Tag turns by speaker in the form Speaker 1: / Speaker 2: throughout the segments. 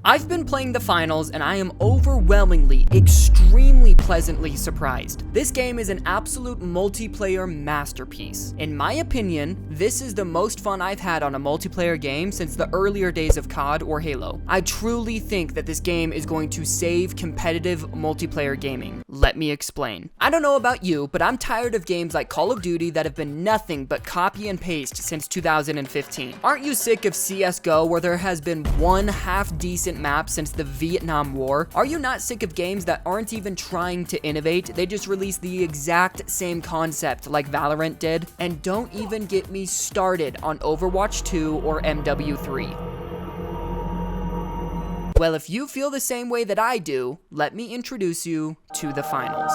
Speaker 1: I've been playing the finals and I am overwhelmingly, extremely pleasantly surprised. This game is an absolute multiplayer masterpiece. In my opinion, this is the most fun I've had on a multiplayer game since the earlier days of COD or Halo. I truly think that this game is going to save competitive multiplayer gaming. Let me explain. I don't know about you, but I'm tired of games like Call of Duty that have been nothing but copy and paste since 2015. Aren't you sick of CSGO where there has been one half-decent map since the Vietnam War? Are you not sick of games that aren't even trying to innovate? They just release the exact same concept like Valorant did. And don't even get me started on Overwatch 2 or MW3. Well, if you feel the same way that I do, let me introduce you to the finals.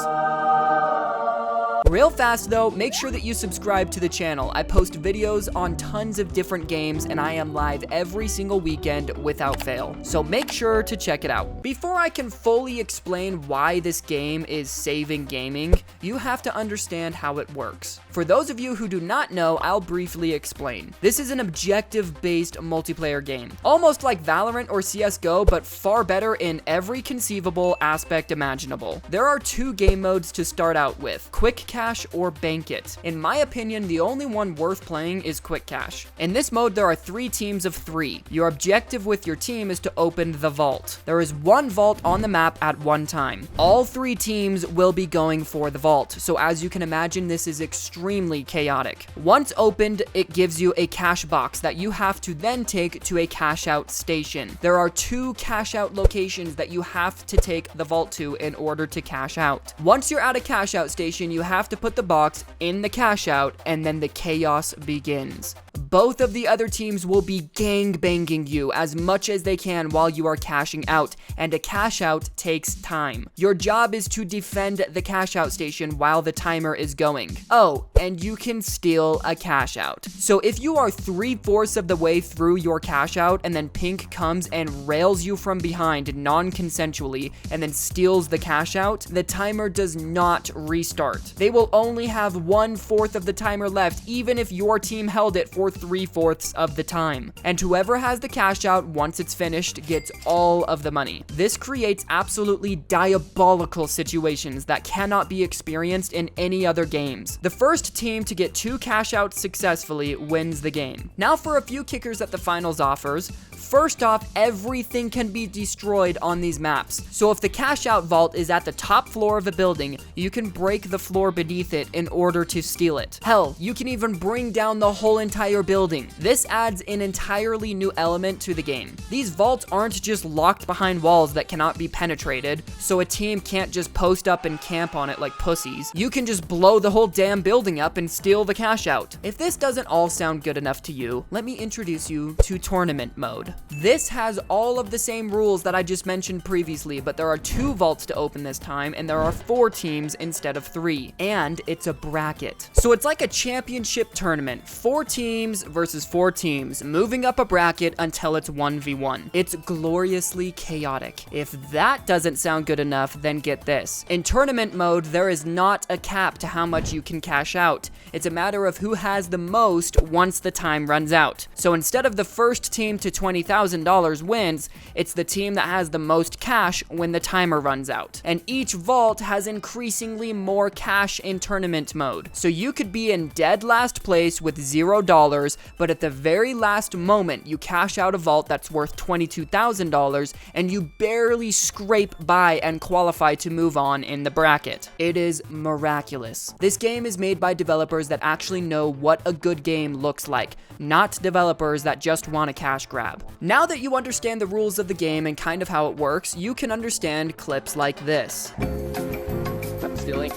Speaker 1: Real fast though, make sure that you subscribe to the channel. I post videos on tons of different games and I am live every single weekend without fail. So make sure to check it out. Before I can fully explain why this game is saving gaming, you have to understand how it works. For those of you who do not know, I'll briefly explain. This is an objective-based multiplayer game. Almost like Valorant or CSGO, but far better in every conceivable aspect imaginable. There are two game modes to start out with: Quick Cash or Bank It. In my opinion, the only one worth playing is Quick Cash. In this mode, there are 3 teams of 3. Your objective with your team is to open the vault. There is one vault on the map at one time. All 3 teams will be going for the vault, so as you can imagine, this is extremely chaotic. Once opened, it gives you a cash box that you have to then take to a cash out station. There are 2 cash out locations that you have to take the vault to in order to cash out. Once you're at a cash out station, you have to put the box in the cash out and then the chaos begins. Both of the other teams will be gangbanging you as much as they can while you are cashing out, and a cash out takes time. Your job is to defend the cash out station while the timer is going. Oh, and you can steal a cash out. So if you are 3/4 of the way through your cash out and then Pink comes and rails you from behind non-consensually and then steals the cash out, the timer does not restart. They will only have 1/4 of the timer left even if your team held it for 3/4 of the time. And whoever has the cash out once it's finished gets all of the money. This creates absolutely diabolical situations that cannot be experienced in any other games. The first team to get 2 cash outs successfully wins the game. Now for a few kickers that the finals offers. First off, everything can be destroyed on these maps. So if the cash out vault is at the top floor of a building, you can break the floor beneath it in order to steal it. Hell, you can even bring down the whole entire building. This adds an entirely new element to the game. These vaults aren't just locked behind walls that cannot be penetrated, so a team can't just post up and camp on it like pussies. You can just blow the whole damn building up and steal the cash out. If this doesn't all sound good enough to you, let me introduce you to tournament mode. This has all of the same rules that I just mentioned previously, but there are 2 vaults to open this time, and there are 4 teams instead of 3. And it's a bracket. So it's like a championship tournament. 4 teams versus 4 teams, moving up a bracket until it's 1v1. It's gloriously chaotic. If that doesn't sound good enough, then get this. In tournament mode, there is not a cap to how much you can cash out. It's a matter of who has the most once the time runs out. So instead of the first team to $20,000 wins, it's the team that has the most cash when the timer runs out. And each vault has increasingly more cash in tournament mode. So you could be in dead last place with $0, but at the very last moment, you cash out a vault that's worth $22,000 and you barely scrape by and qualify to move on in the bracket. It is miraculous. This game is made by developers that actually know what a good game looks like, not developers that just want a cash grab. Now that you understand the rules of the game and kind of how it works, you can understand clips like this. I'm stealing.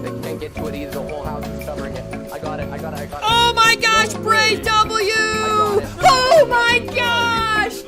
Speaker 1: They can't get to it either. The whole house is covering it. I got it. Oh my gosh, Brave W! Oh my gosh!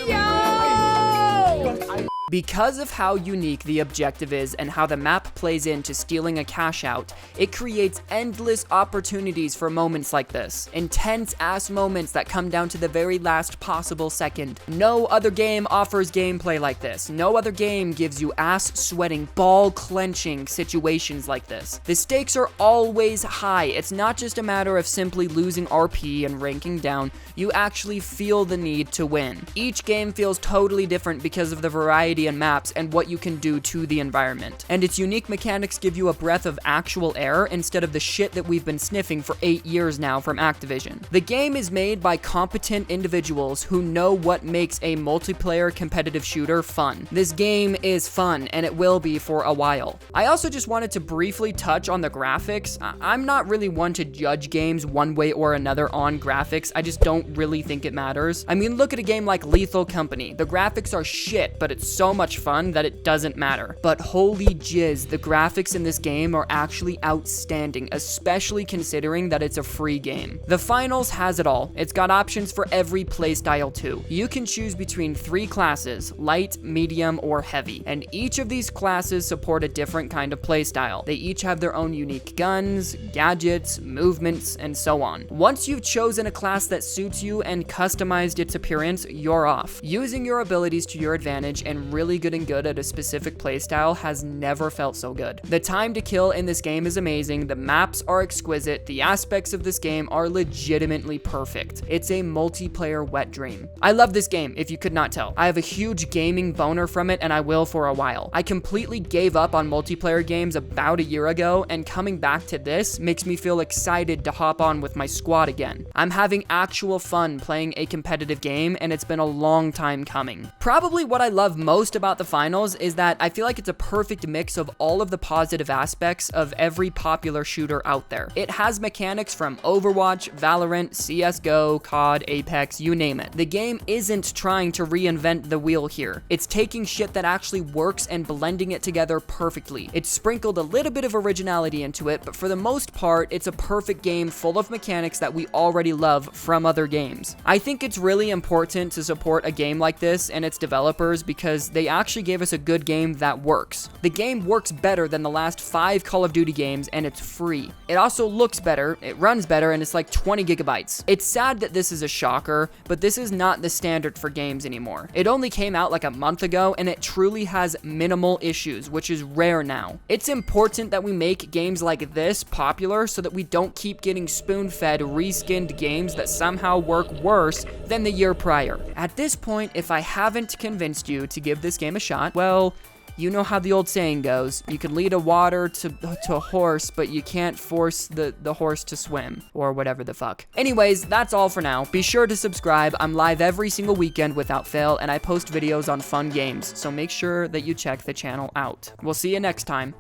Speaker 1: Yo! Because of how unique the objective is and how the map plays into stealing a cash out, it creates endless opportunities for moments like this. Intense ass moments that come down to the very last possible second. No other game offers gameplay like this. No other game gives you ass sweating, ball clenching situations like this. The stakes are always high. It's not just a matter of simply losing RP and ranking down. You actually feel the need to win. Each game feels totally different because of the variety in maps and what you can do to the environment. And its unique mechanics give you a breath of actual air instead of the shit that we've been sniffing for 8 years now from Activision. The game is made by competent individuals who know what makes a multiplayer competitive shooter fun. This game is fun, and it will be for a while. I also just wanted to briefly touch on the graphics. I'm not really one to judge games one way or another on graphics. I just don't really think it matters. I mean, look at a game like Lethal Company. The graphics are shit, but it's so much fun that it doesn't matter. But holy jizz, the graphics in this game are actually outstanding, especially considering that it's a free game. The Finals has it all. It's got options for every playstyle too. You can choose between 3 classes, light, medium, or heavy, and each of these classes support a different kind of playstyle. They each have their own unique guns, gadgets, movements, and so on. Once you've chosen a class that suits you and customized its appearance, you're off. Using your abilities to your advantage and really getting good at a specific playstyle has never felt so good. The time to kill in this game is amazing, the maps are exquisite, the aspects of this game are legitimately perfect. It's a multiplayer wet dream. I love this game, if you could not tell. I have a huge gaming boner from it, and I will for a while. I completely gave up on multiplayer games about a year ago, and coming back to this makes me feel excited to hop on with my squad again. I'm having actual fun playing a competitive game, and it's been a long time coming. Probably what I love most about the Finals is that I feel like it's a perfect mix of all of the positive aspects of every popular shooter out there. It has mechanics from Overwatch, Valorant, CSGO, COD, Apex, you name it. The game isn't trying to reinvent the wheel here. It's taking shit that actually works and blending it together perfectly. It's sprinkled a little bit of originality into it, but for the most part, it's a perfect game full of mechanics that we already love from other games. I think it's really important to support a game like this and its developers because they actually gave us a good game that works. The game works better than the last 5 Call of Duty games, and it's free. It also looks better, it runs better, and it's like 20 gigabytes. It's sad that this is a shocker, but this is not the standard for games anymore. It only came out like a month ago, and it truly has minimal issues, which is rare now. It's important that we make games like this popular so that we don't keep getting spoon-fed reskinned games that somehow work worse than the year prior. At this point, if I haven't convinced you to give this game a shot, well, you know how the old saying goes, you can lead a water to a horse, but you can't force the horse to swim, or whatever the fuck. Anyways, that's all for now. Be sure to subscribe. I'm live every single weekend without fail, and I post videos on fun games, so make sure that you check the channel out. We'll see you next time.